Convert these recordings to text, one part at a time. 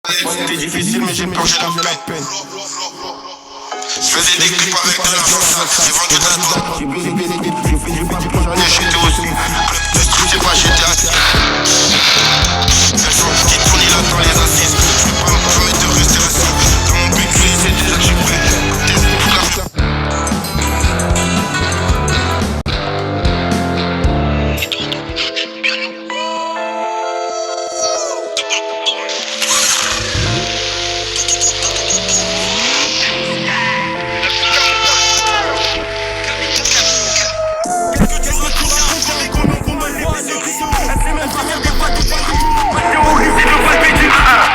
C'était difficile mais j'ai plongé la peine. Je faisais des clips avec de l'argent sale, j'ai vendu de la drogue. J'ai baisé des clips, j'ai fait du petit pour j'en ai acheté aussi. Club de street, j'ai pas acheté assis. C'est le son qui tourne là dans les assises. Je peux pas me permettre de rester assis. Dans mon but, c'est déjà que j'ai prêt.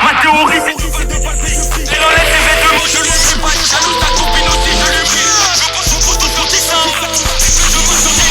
Ma théorie c'est de palper. Elle enlève ses vêtements, je lui suis pas jaloux, ta copine aussi, je lui prie. Je pose tout sur tes seins. Je pose sur tes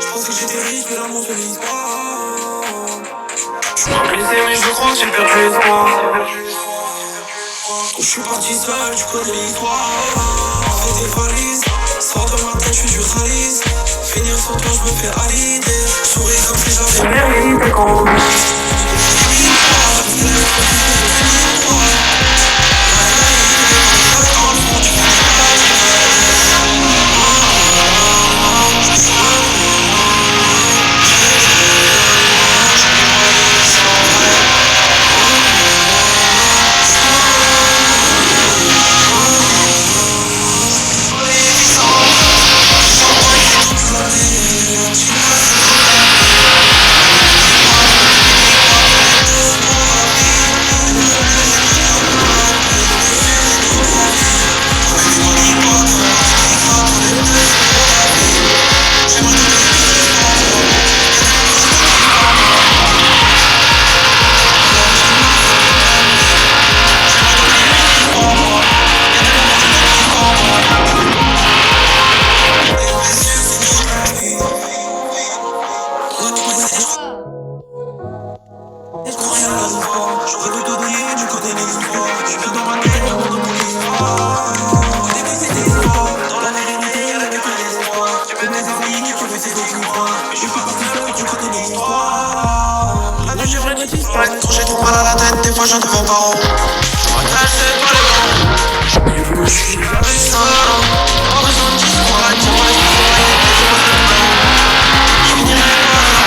J'pensais que j'étais riche, mais l'amour se lise pas. J'suis blessé mais je crois que j'ai perdu espoir. Quand je suis parti seul, tu connais l'histoire. On fait des valises, sors de ma tête, je suis du Khalis. Finir sans toi, je me fais alider. Souris comme si j'avais mérité qu'on j'aurais dû te donner, tu connais les histoires. J'suis dans ma tête, on me donne l'histoire. Des baisers d'espoir, dans la vérité, avec que l'espoir. Tu veux mes amis, tu veux ces autres croire. Mais je suis pas parti seul, tu connais l'histoire. La nuit j'aimerais me disparaître, quand j'ai trop mal à la tête, des fois je ne devais pas haut. Je regrette, c'est pas le bon. Je suis jamais seul, pas besoin de discours, dis-moi si c'est vrai, dis-moi si c'est vrai. Je finirai pas là.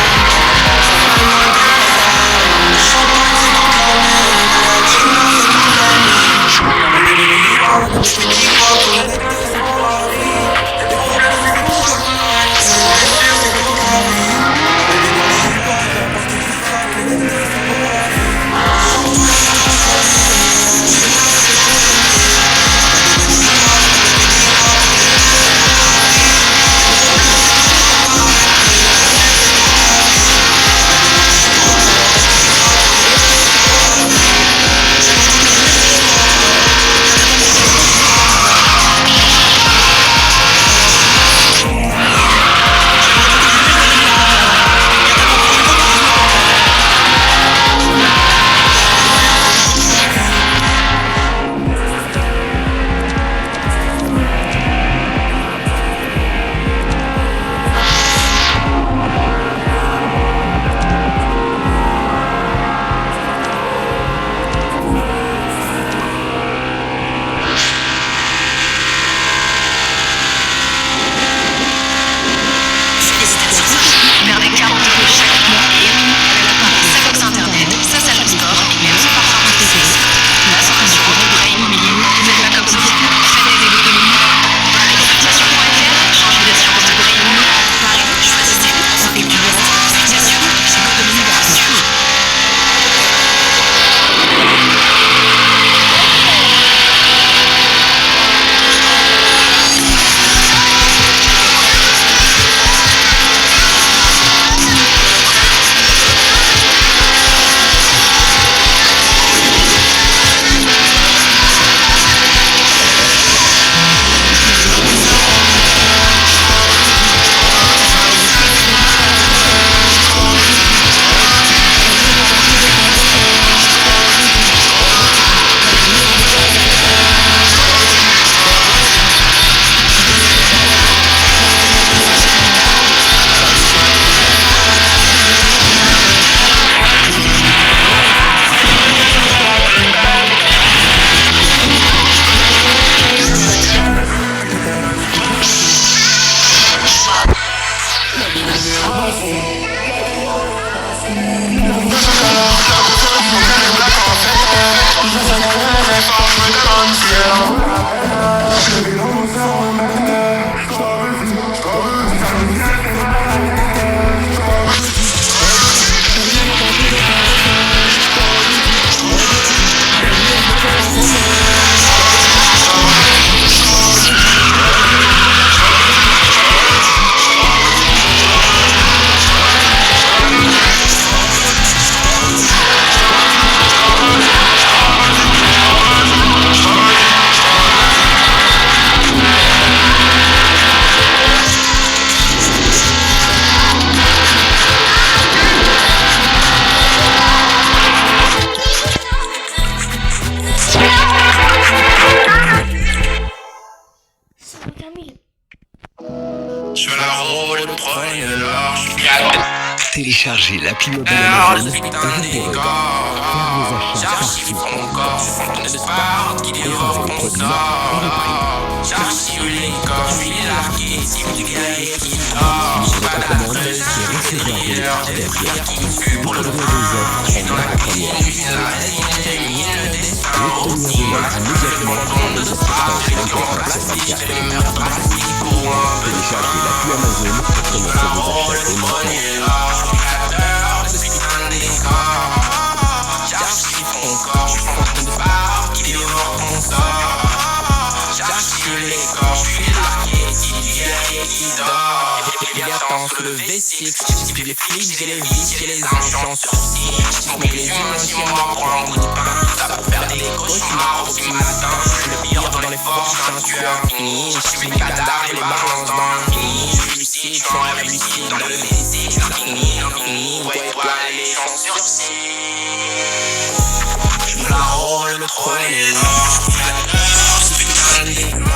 Je veux la rôle, le premier l'or, je suis calme. Téléchargez l'appli mobile Alors, je Amazon suis et dans le réservez décor. vos achats J'archive partout. mon corps, je fontaine de sport qui dévore ton corps. J'archive les corps, je suis l'archétype du guerrier qui dort. J'ai pas la Commande et receveur de l'heure qui tue pour le Découvrez des offres je suis dans la en cuisine, première. je suis la reine, le destin. L'obtenir de l'aide immédiatement en de portage 24/24. Téléchargez l'appli Amazon et commencez vos achats dès maintenant. J'archive ton corps, je fontaine de sport qui dévore ton sort. J'archive les corps, je suis l'archétype du guerrier qui dort. Les temps sous le V6, j'esquive les flics, j'ai les vices, j'ai les anges en sursis. J'esquive les humains si on m'en prend, on dit pas. Ça va faire des cauchemars au petit matin. Le pire dans les forces, un tueur fini. J'esquive les cadavres et les balances dans l'infini. Je suis lucide, je suis en rêve lucide, dans le baiser, l'infini, l'infini. Ouais, toi, les gens sursis. Je me la rôle, le trône et l'or. Ce putain de décor.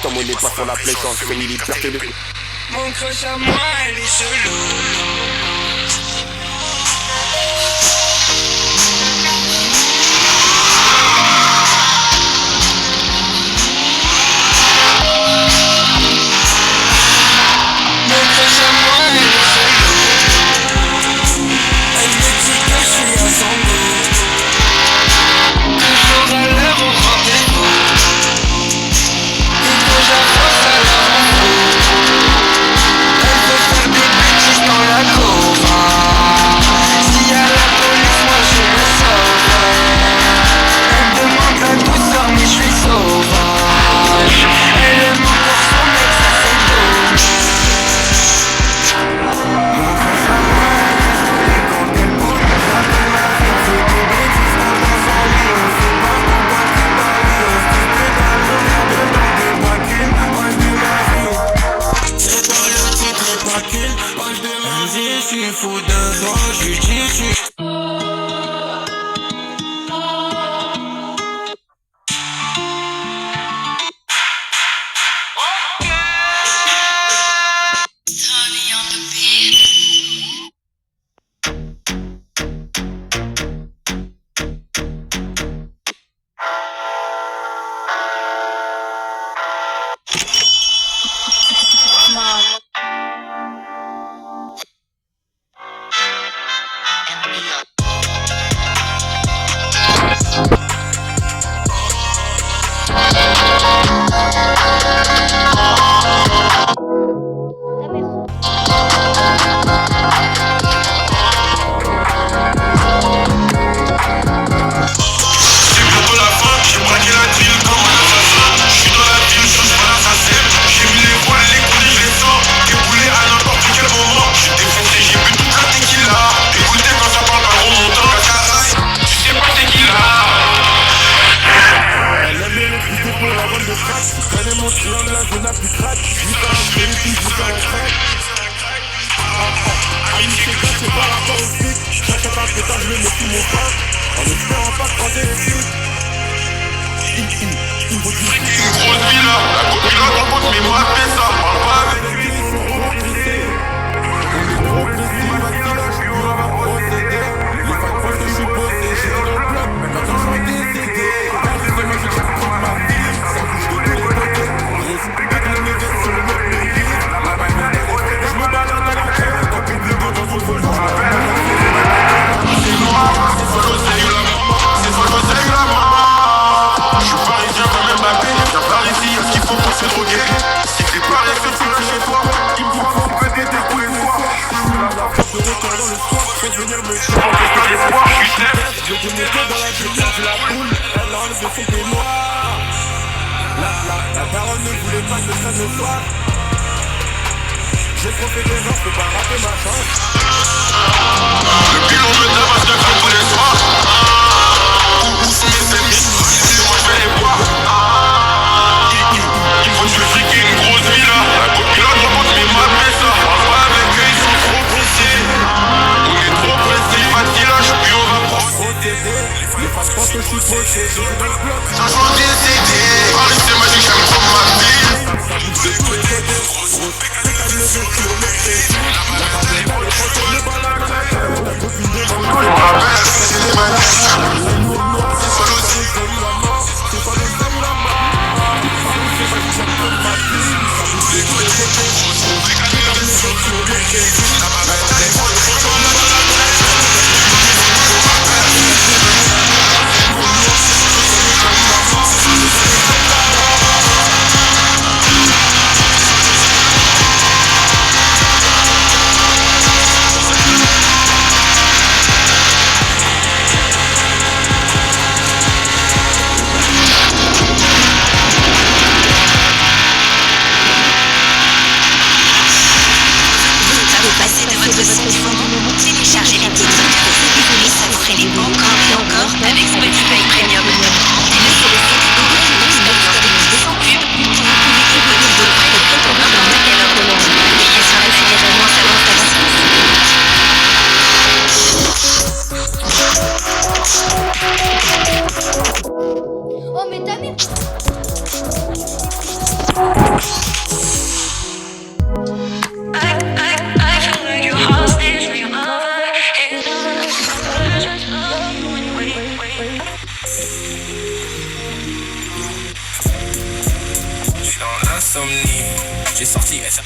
Comme on n'est pas sur la plaisance, c'est militaire que le... Mon crush à moi, elle est chelou. Mon crush à moi, elle est chelou. Elle me dit que je suis à son goût. Toujours à l'heure au rendez-vous. Il faut que j'avance à la rencontre. Elle veut faire des bêtises dans la cour. S'il y a la police, moi je me sauve. Elle demande la douceur, mais je suis sauvage. Elle aime encore son mec, ça c'est dommage. C'est pas le titre, c'est pas qu'une page de ma vie. Je suis fou de toi, je lui dis, je suis. C'est bientôt la fin, j'ai braqué la ville comme un assassin. Je suis dans la ville, je change pas l'assassin. J'ai vu les voiles, les coups, je les sors. Déboulé à n'importe quel moment. Je suis défoncé, j'ai bu toute la tequila. Écoutez quand ça parle pas remontant. Cascaraï, tu sais pas c'est qui là. Elle aimait le plus de pour la vente de crack. Prenez mon triangle, là je n'ai plus crack. Différents spiritus, différents crack. Amitié quand c'est par rapport au flic. Chacun un pétage, je le mets sous mon frein. En espérant pas croiser les flics. Il faut du Une grosse villa, la copine là dans le compte, mais moi fais ça. Parle pas avec lui. ils sont trop pressés. On est trop pressés, maintenant là je suis dur à procéder. Les fans pensent que je suis bossé, je suis dans le bloc. Maintenant quand je suis décédé, personnellement je chaque toute ma vie. Ça bouge de tous les côtés. Respecte le lever sur le mode pays. La balle me déroule, je me balade à la terre. Quand il me demande dans son vol, je m'appelle. C'est noir, c'est solo, c'est eu la maman. C'est solo, c'est eu la maman. J'ai monté dans la j'ai perdu la boule. Elle a enlevé son peignoir. La daronne ne voulait pas que ça ne soit. J'ai trop fait des ans, je peux pas rater ma chance. Le bilan me tabasse de tous les soirs. Où sont mes ennemis? Moi je vais les voir. Il faut que je fric une grosse villa. La copilote remonte mes mappés ça. Ouais avec eux ils sont trop pressés. On est trop pressés, pas de village, puis on va procéder. Les femmes pensent que je suis possédé. Changement décédé. Paris c'est magique, j'aime trop ma vie. Téléchargez les titres que vous voulez savourer les encore et encore avec Spotify Premium. Laissez le site sans pub. Vous pouvez écouter vos préférés dans un catalogue. Veillez sur la fenêtre d'annonce avant sa sortie. Oh mais t'as mis... J'ai sorti ça.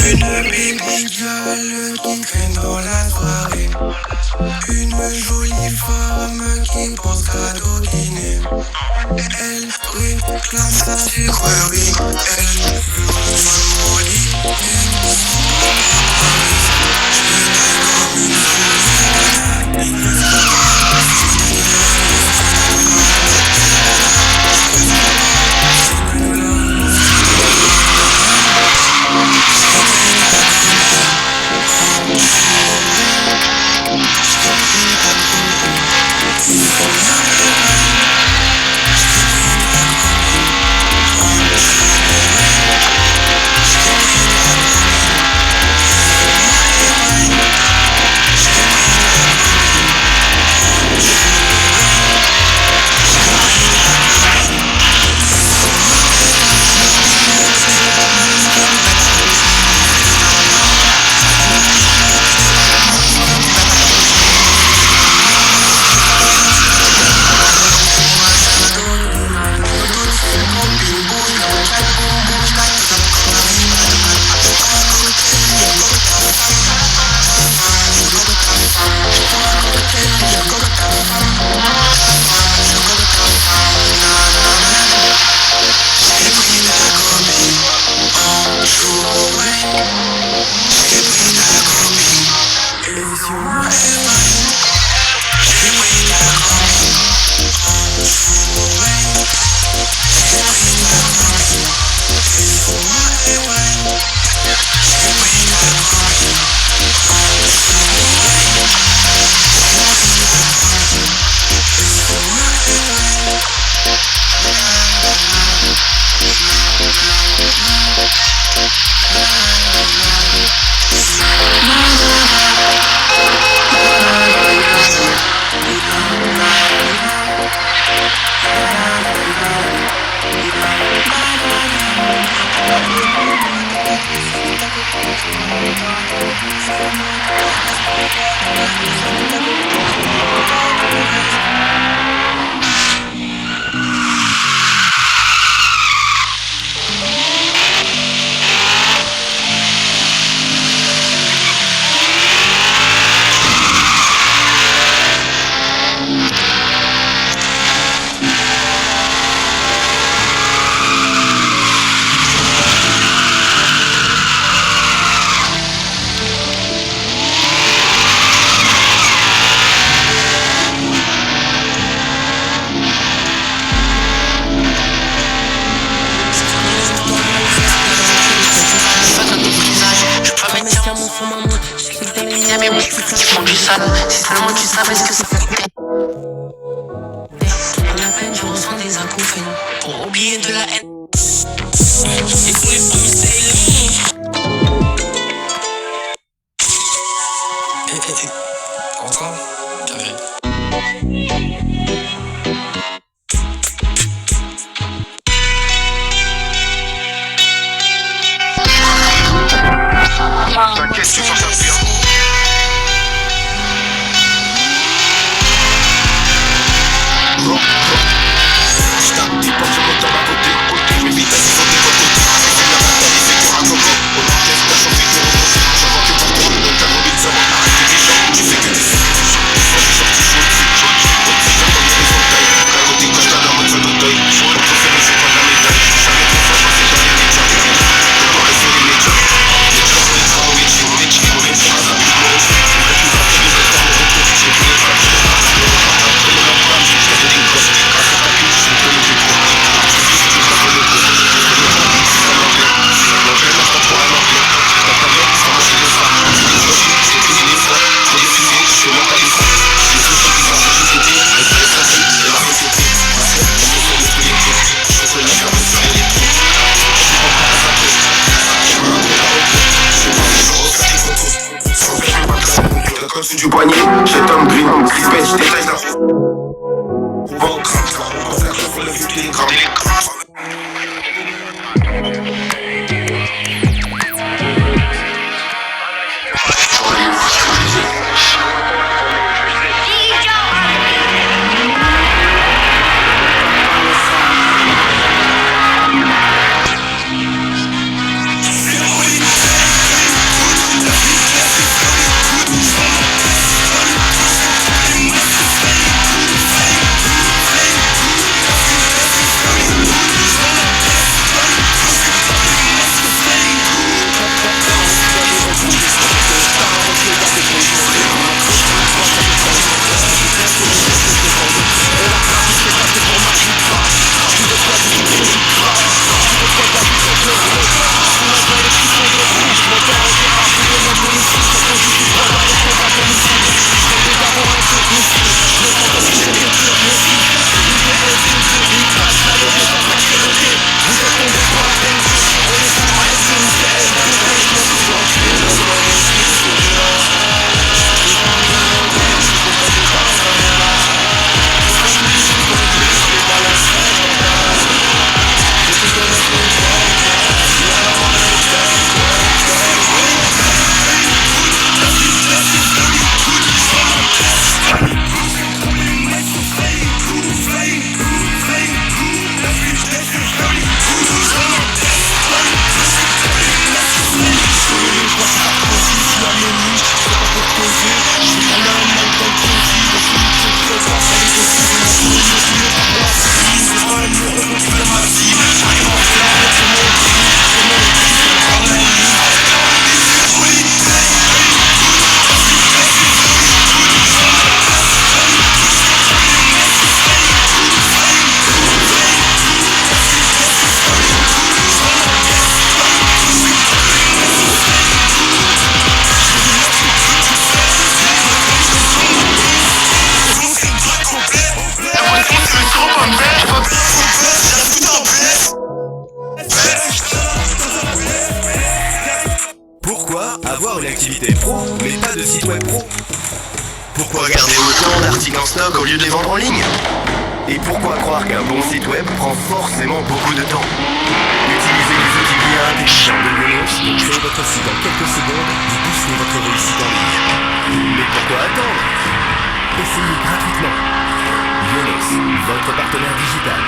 Une baby girl qui traîne dans la soirée. Une jolie femme qui pense qu'à dîner. Elle réclame sa sucrerie. Elle veut rejoindre mon lit. mes mecs qui font du sale. Si seulement tu savais ce que c'est. À la peine, je ressens des acouphènes. Pour oublier de la haine. Et pour les premiers, c'est encore? T'as vu? T'inquiète, tu t'en sors bien. Je tape des portes, je monte dans ma côté. Je m'évite à s'y sauter votre côté. C'est la bataille, c'est que raconter. On orchestre, t'as chauffé, t'es reposé. J'en vois que pour toi, le monde t'a volé de savoir. Arrête tes gens, tu fais que des faits. Moi je suis sorti chaud, j'attends les résultats. D'un côté, quand je t'adore, mode seul d'œil. Mon préféré, c'est pas de la médaille. Jamais trop fort, c'est dans les médias. Comment rester les médias? Du poignet, j'ai Tom Green, Crispet, je détaille la bon crâne, on fait que faut le vu les grands Pourquoi avoir une activité pro mais pas de site web pro? Pourquoi garder autant d'articles en stock au lieu de les vendre en ligne? Et pourquoi croire qu'un bon site web prend forcément beaucoup de temps? Utilisez les outils bien intelligents de Yonos pour créer votre site en quelques secondes et booster votre réussite en ligne. Mais pourquoi attendre? Essayez gratuitement. Yonos, votre partenaire digital.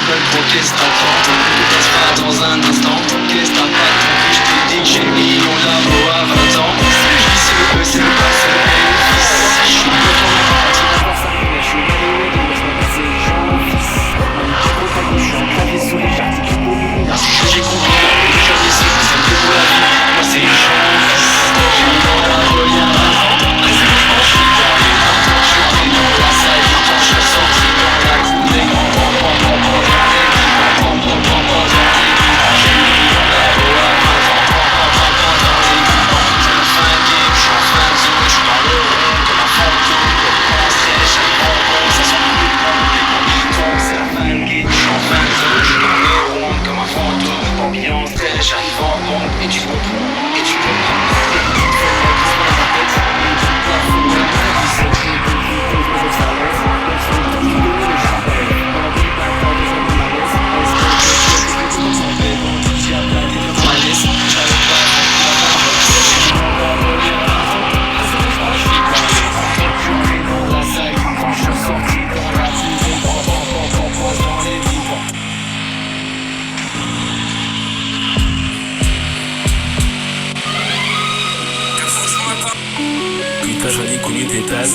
gueule, gros, qu'est-ce t'attends? Ne passe pas dans un instant. Qu'est-ce t'as pas compris? Je t'ai dit que j'ai mis mon labo à 20 ans. Je dis ce E, c'est le pas, c'est le B. Je suis le ton, je suis malheureux de laisse-moi passer les gens, fils. Je suis en clavier souris, j'articule des lignes. Merci que j'ai compris, que je vais essayer, c'est que pour la vie. Moi c'est les gens, fils. J'ai mis mon labo il y a 20 ans. Je suis dans les marteaux, je suis dans la salle, quand je suis sorti dans la cour des grands. J'ai mis mon labo à 20 ans. C'est la fin de game, je suis en fin de zone. Je suis dans le rond comme un fantôme. Comment stress, j'arrive en rond, ça sent plus bon. C'est la fin de game, je suis en fin de zone. Je suis dans le rond comme un fantôme. Ambiance stress, j'arrive en rond. Et tu comprends, et tu comprends. Putain, j'en ai connu des tasses.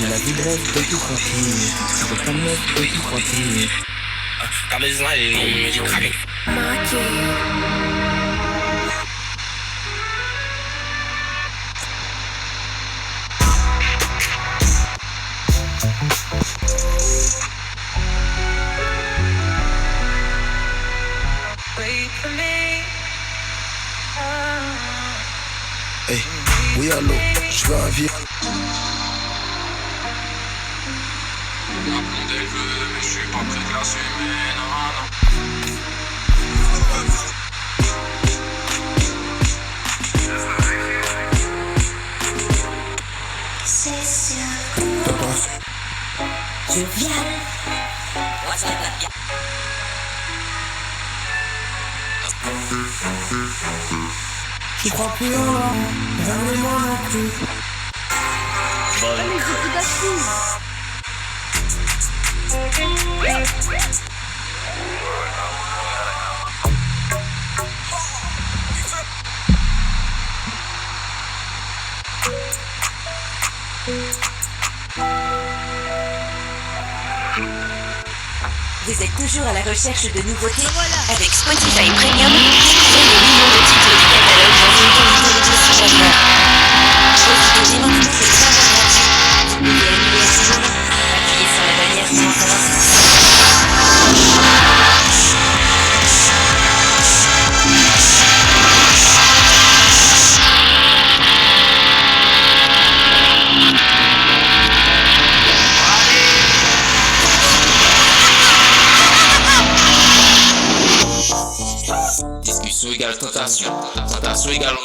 La vie de rêve de tout tranquille, je veux pas me mettre de tout tranquille. T'as besoin des lignes, j'ai craqué. Hey, oui allô, je veux un vie. Ma blonde elle veut, mais je suis pas prêt de l'assumer, non, C'est sûr, T'en penses? je viens. Je crois plus en moi, jamais moi non plus. Vous êtes toujours à la recherche de nouveautés? Avec Spotify Premium, découvrez les millions de titres du catalogue dans une qualité de si jamais. Profitez dès maintenant de travaux gratuits. Vous pouvez annuler à tout moment. Appuyez sur la bannière pour en savoir plus. Discussion égale tentation. Tentation égale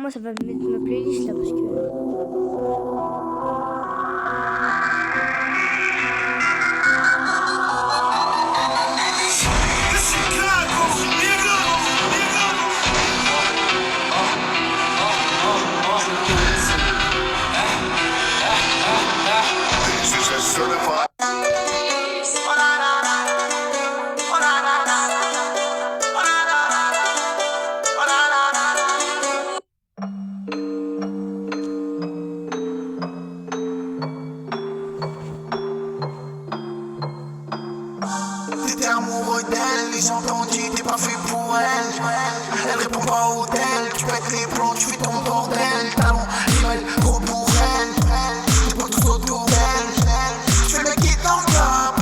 moi ça va me mettre ma playlist là parce que. T'étais amoureux d'elle, les gens t'ont dit t'es pas fait pour elle. Elle répond pas au tel, tu pètes les plombs, tu fais ton bordel. Talon, email, gros pour elle. T'es pas tout autour d'elle. Tu fais le mec qui est dans le top.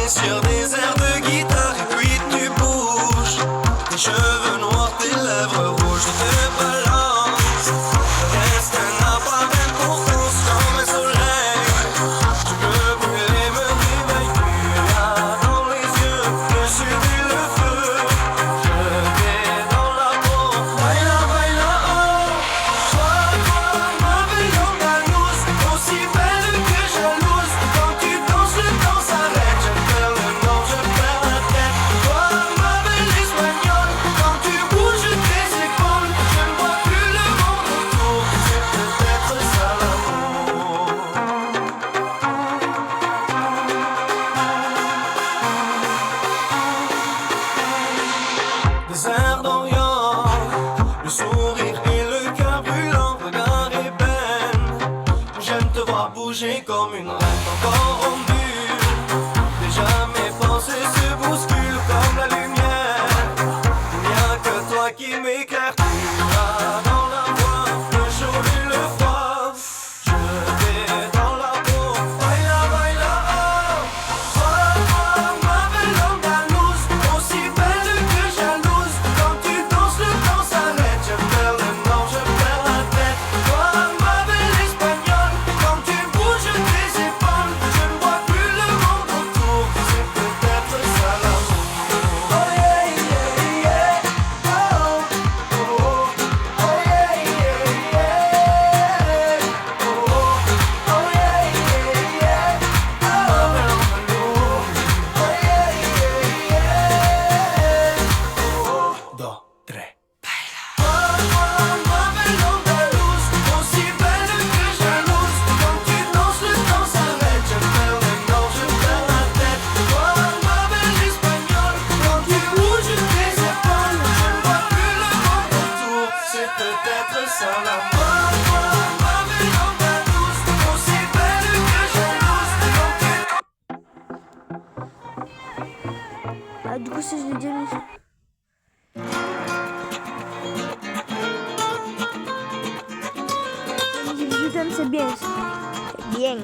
Sur des airs de guitare et puis tu bouges. Tes cheveux noirs, tes lèvres rouges, tu te balances. Le reste n'a pas d'importance comme un soleil. Tu peux brûler, me réveiller. Tu as dans les yeux, je subis le feu. Je vais dans la peau. Baila, baila, oh. Toi, ma belle andalouse, aussi belle que jalouse. Quand tu danses, le temps s'arrête. Des airs d'Orient, le sourire et le cœur brûlant, regard ébène. J'aime te voir bouger comme une reine encore en bulle. Déjà mes pensées se bousculent comme la lumière. Il n'y a que toi qui m'éclaire. Tu as dans la voix le chaud et le froid. Je vais dans la peau. Baila, baila, oh. Toi, ma belle andalouse, aussi belle que jalouse. Quand tu danses, le temps s'arrête. Je perds le nord, je perds la tête. Toi, ma belle espagnole, quand tu bouges tes épaules, je ne vois plus le monde autour. C'est peut-être ça l'amour. Oh yeah, yeah, yeah. Oh, oh, oh, oh yeah, yeah, yeah. Oh, oh, yeah, yeah, yeah. Oh, belle andalouse. Oh yeah, yeah, yeah. Oh, do, tre. Ma belle andalouse, aussi belle que jalouse. Quand tu danses, le temps s'arrête. Je perds le nord, je perds la tête. Toi, ma belle espagnole, quand tu bouges tes épaules, je ne vois plus le monde autour. C'est peut-être ça l'amour. Ma belle andalouse, aussi belle que jalouse. Quand tu Ah, du coup, ça je l'ai déjà mis. Je t'aime, c'est bien ça. C'est bien.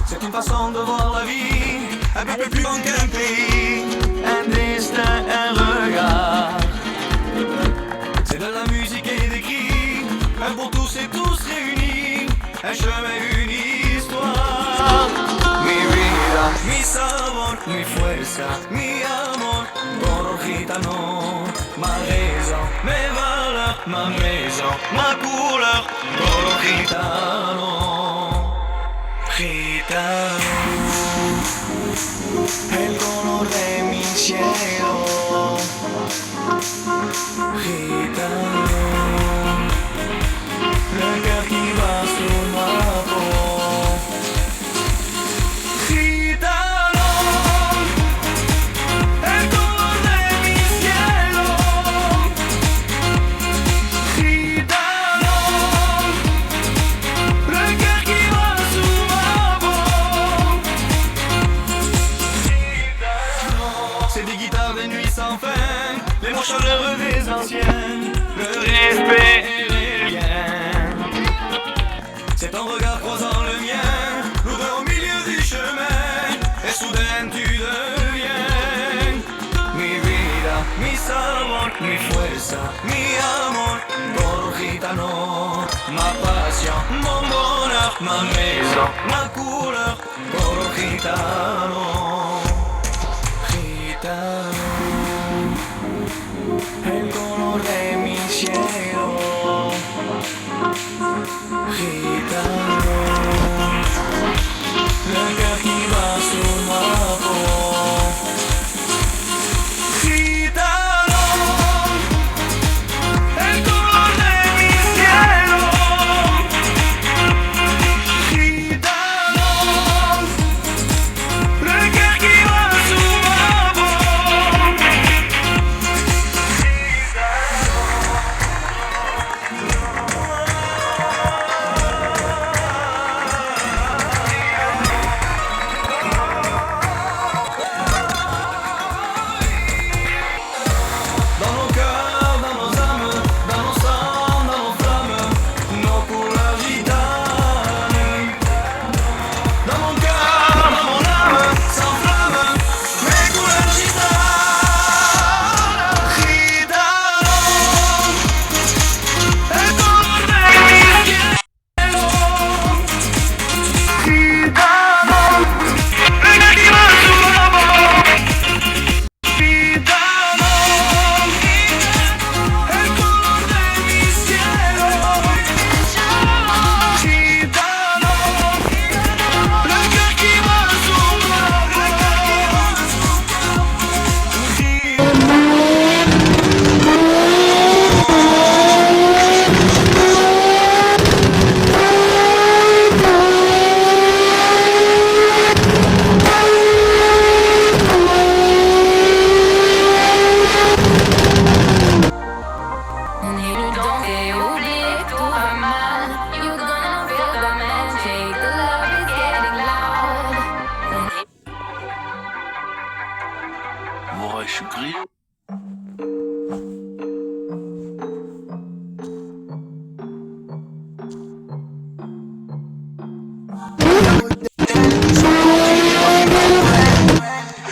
C'est une façon de voir la vie, un peu plus grand qu'un pays, un destin, un regard. C'est de la musique et des cris, un pour tous et tous réunis, un chemin, une histoire. Mi vida, mi sabor, mi fuerza, mi amor, toro gitano, ma raison, mes valeurs, ma maison, ma couleur, toro gitano. Gitano, el color de mi cielo. Gitano, le cœur qui bat sur ma peau. Gitano, el color de mi cielo. Gitano, le cœur qui bat sur ma peau. Gitano, c'est des guitares de nuit sans fin, les mots chaleureux des anciennes, le respect et les liens. C'est ton regard croisant le mien, nous deux au milieu du chemin, et soudain tu deviens mi fuerza, mi amor, por gitano, ma pasión, bombona, ma mesa, ma couleur, por gitano, gitano, el color de mi cielo, gitano, le cœur qui bat sur ma peau. Gitano, el color de mi cielo. Gitano, le cœur qui bat sur ma peau. Dans nos cœurs, dans nos âmes, dans nos sangs, dans nos flammes, nos couleurs gitanes. Dans mon cœur, dans mon âme, sans flamme, mes couleurs gitanes. Gitano, el color de mi cielo. Gitano, el que lleva su amor. Gitano, el color de mi cielo. Gitano, le cœur qui bat sur ma peau. On est dedans et oublie que tout va mal. You gonna feel the magic. The love is getting loud. Ouais, je suis grillé.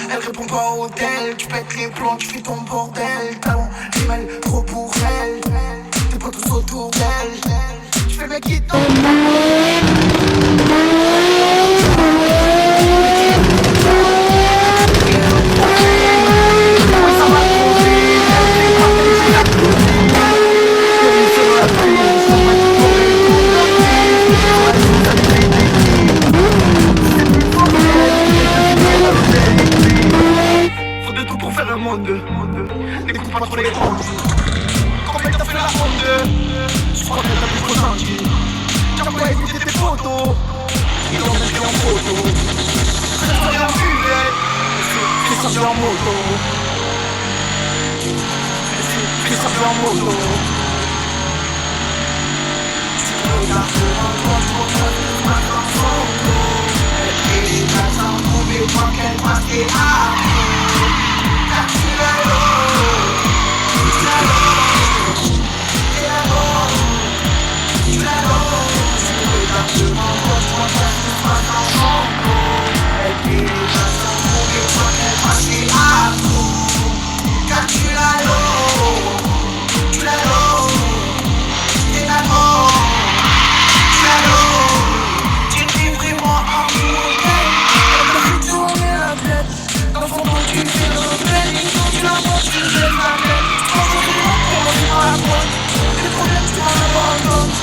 Elle répond pas au tel, tu pètes les plombs, tu fais ton bordel. Talon, rimel, trop pour elle. T'es pas tous autour d'elle. Tu fais le mec qui tombe. Faut de tout pour faire un monde. N'écoute pas trop les rondes. Combien t'as fait la ronde? Je crois que t'as plus ressenti. T'as pas écouté tes photos. Ils ont mis en photo. Fais ça en fumée. Fais ça en moto. Fais ça en moto. Tu regardes devant toi, tu vas dans son dos. Elle est là sans trouver toi qu'elle passe tes armes. Car tu l'as l'eau. Tu l'as l'eau. Tu l'as l'eau. Tu l'as l'eau. Tu regardes devant toi, tu vas dans son dos. Elle est là sans trouver toi qu'elle passe tes armes. Car tu l'as l'eau. Tu l'as l'eau. Tu l'as l'eau. Tu l'as l'eau. Tu dis vraiment un coup. Elle me fait tourner la tête. Dans son dos tu fais le rebelle. Tu la vois, tu fais ma tête. Franchement, comment tu vas la boîte. Et le problème, tu m'en abandonnes.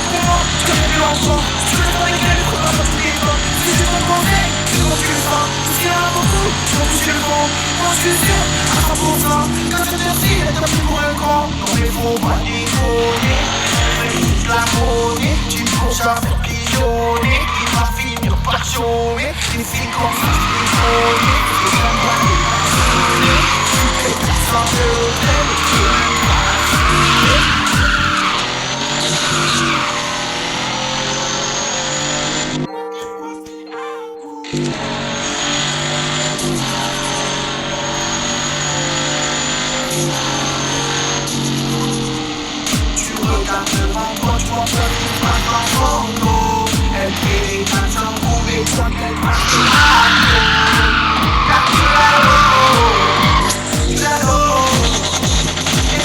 Pour moi, tu connais plus encore. Tu veux pas avec elle, faut pas tous les temps. Si c'est ton conseil, c'est quand tu le sens. Tout ce qu'il y en a beaucoup, tu vas toucher le fond. Moi je suis sûr, à 100%. Quand je te dis, elle t'a pris pour un grand. Non mais faut pas déconner. Juste la monnaie, tu me cours à faire billonner. Il va finir par chômer. Les filles comme ça, je les connais. Je t'aime pas les passionner. Tu fais ta sorte de hôtel. Tu m'aimes pas assumer. Tu regardes devant toi, tu vois que tu passes dans son dos. Elle fait les mains sans trouver toi qu'elle passe tes armes. Car tu l'as l'eau. Tu l'as l'eau. Tu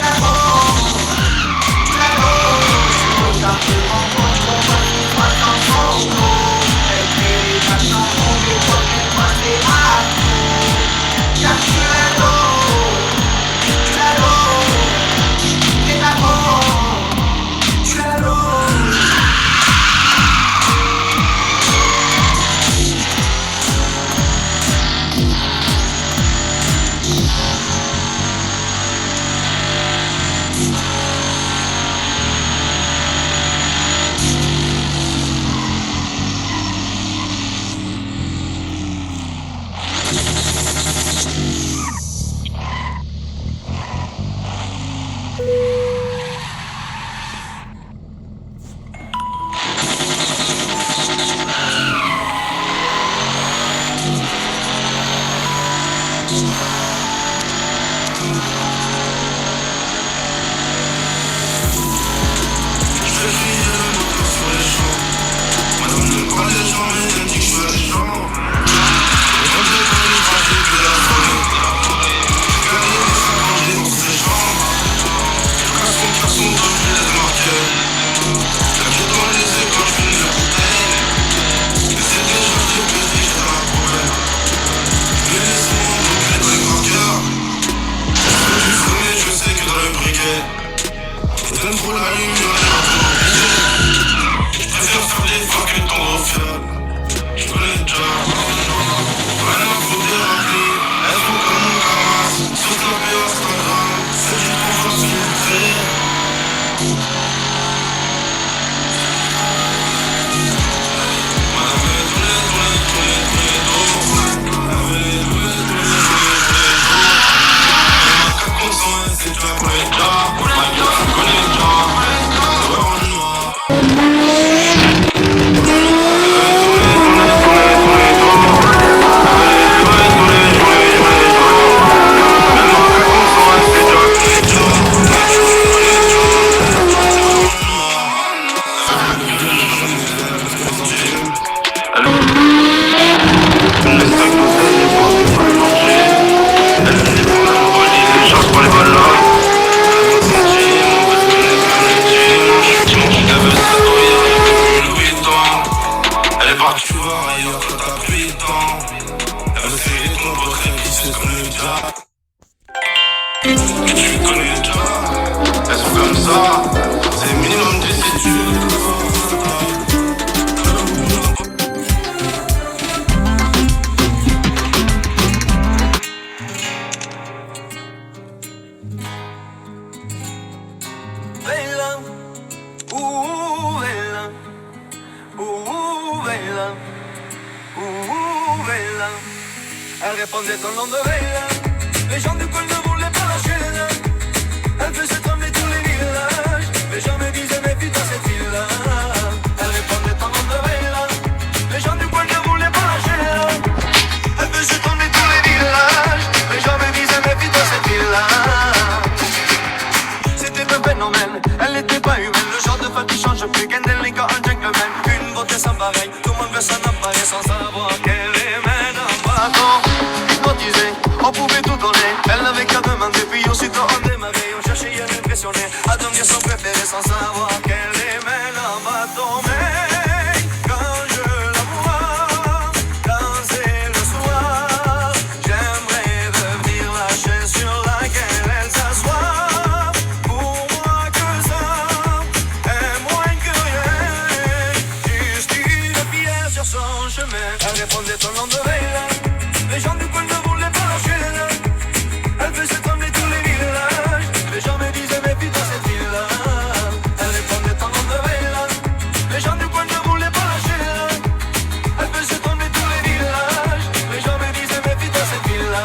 Elle répondait au nom de Veila. Les gens du coin ne voulaient pas lâcher là. Elle faisait trembler tous les villages. Les gens me disaient méfie dans cette ville-là. Elle répondait au nom de Veila. Les gens du coin ne voulaient pas lâcher là. Elle faisait trembler tous les villages. Les gens me disaient méfie dans cette ville-là. C'était un phénomène, elle n'était pas humaine. Le genre de femme qui change plus qu'un délinquant, un gentleman. Une beauté sans pareil, tout le monde veut s'en emparer sans savoir qu'elle est mène en bâton. Hypnotisée, on pouvait tout donner. Elle n'avait qu'à demander, puis aussitôt on démarrait. On cherchait à l'impressionner, à devenir son préféré sans savoir qu'elle est mène en bâton. Mais quand je la vois danser le soir, j'aimerais devenir la chaise sur laquelle elle s'assoit. Pour moi que ça est moins que rien, juste une pierre sur son chemin. Elle répondait au nom de Veila. Les gens du coin ne voulaient pas lâcher là. Elle faisait trembler tous les villages. Les gens me disaient méfie dans cette ville-là. Elle répondait au nom de Veila. Les gens du coin ne voulaient pas lâcher là. Elle faisait trembler tous les villages. Les gens me disaient méfie dans cette ville-là.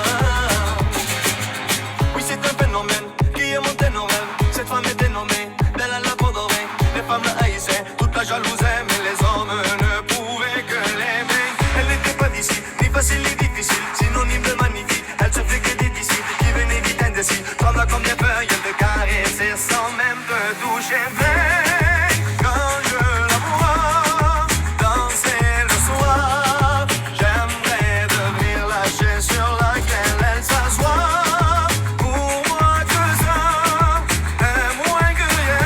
Oui, c'est un phénomène qui est monté nos rêves. Cette femme était nommée belle à la peau dorée. Les femmes la haïssaient, toute la jalousaient, mais les hommes ne pouvaient que l'aimer. Elle n'était pas d'ici, ni facile ni difficile, synonyme de magnifique. Elle se fait que des d'ici, qui venait vite indécis. Tremblant comme des feuilles, elle te caressait sans même te toucher. Mais quand je la vois danser le soir, j'aimerais devenir la chaise sur laquelle elle s'assoit. Pour moi que ça est moins que rien,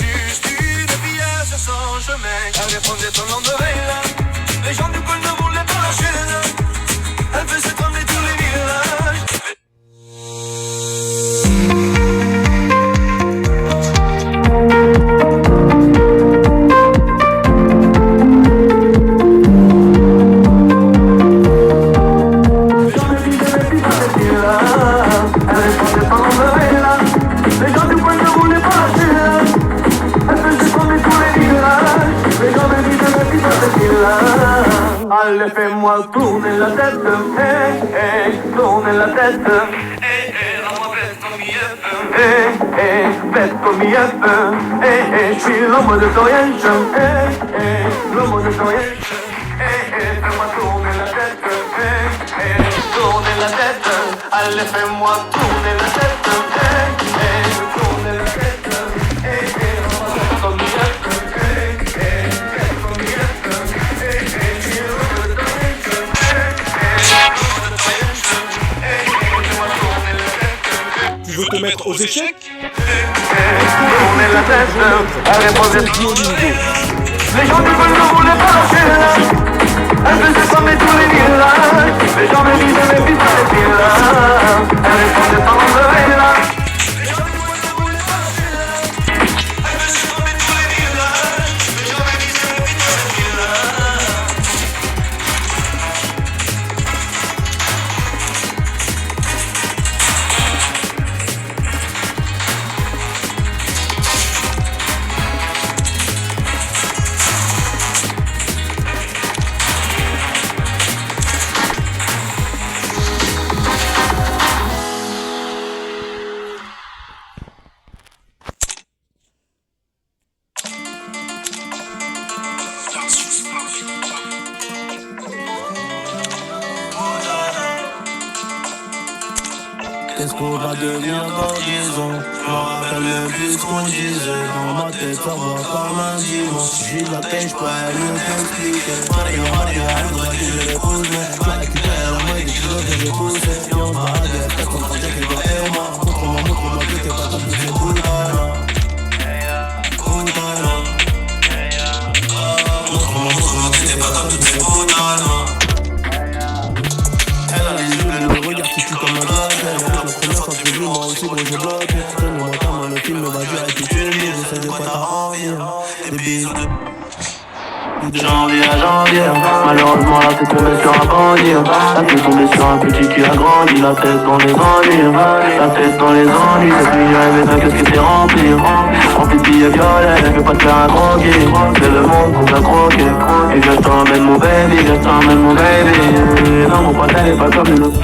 juste une pierre sur son chemin. Elle répondait au nom de Veila. Les gens du coin ne voulaient pas lâcher là. Elle faisait trembler tous les villages. Les gens me disaient méfie dans cette ville-là. Elle répondait au nom de Veila. Les gens du coin ne voulaient pas lâcher là. Elle faisait trembler tous les villages. Les gens me disaient méfie dans cette ville-là. Allez, fais-moi tourner la tête, tourner la tête. La-moi bête comme IF, bête comme IF. Je suis l'homme de Torienche, l'homme de Torienche. Fais-moi tourner la tête, tourner la tête, allez fais-moi tourner la tête, tourner la tête, comme Miette, comme Tu veux te mettre aux échecs? tourner la tête, allez poser les gens du peuple ne voulaient pas lâcher là. Elle faisait pas mettre tous les liens là. Les gens me disaient mais putain les pieds là. Elle est sans défendre là. Les gens du peuple ne voulaient pas lâcher là. Elle faisait pas mettre tous les liens là. Les gens me disaient mais putain les pieds là. Qu'est-ce qu'on va devenir dans 10 ans? Je me rappelle même plus ce qu'on disait. Dans ma tête ça va comme un dimanche. Si j'ai de la peine, j'pourrais mieux t'expliquer. Mario, elle voudrait que je l'épouse. Mais je la récupère la moitié des kilos que j'ai poussé. Et on se barre à guerre, peut-être qu'on va dire que toi et moi. Montre-moi que t'es pas top de ces boules d'Allah. Montre-moi que t'es pas top de ces boules d'Allah. Elle a les yeux, le regard qui tue comme un dragon. La première fois que je l'ai vu, moi aussi gros j'ai bloqué. Donne-moi ta main, le film va durer toute une nuit. J'essaie de pas t'en envie. Des bisous de janvier à janvier. Malheureusement là t'es tombé sur un bandit. Là t'es tombé sur un petit qui a grandi. La tête dans les ennuis. La tête dans les ennuis. Depuis j'avais un qu'est-ce qui t'est rempli. Rempli de billets violets. Je vais pas te faire un croquis. C'est le monde qu'on t'a croqué. Et je t'emmène mon baby. Je t'emmène mon baby. Non mon pote elle est pas comme une autre.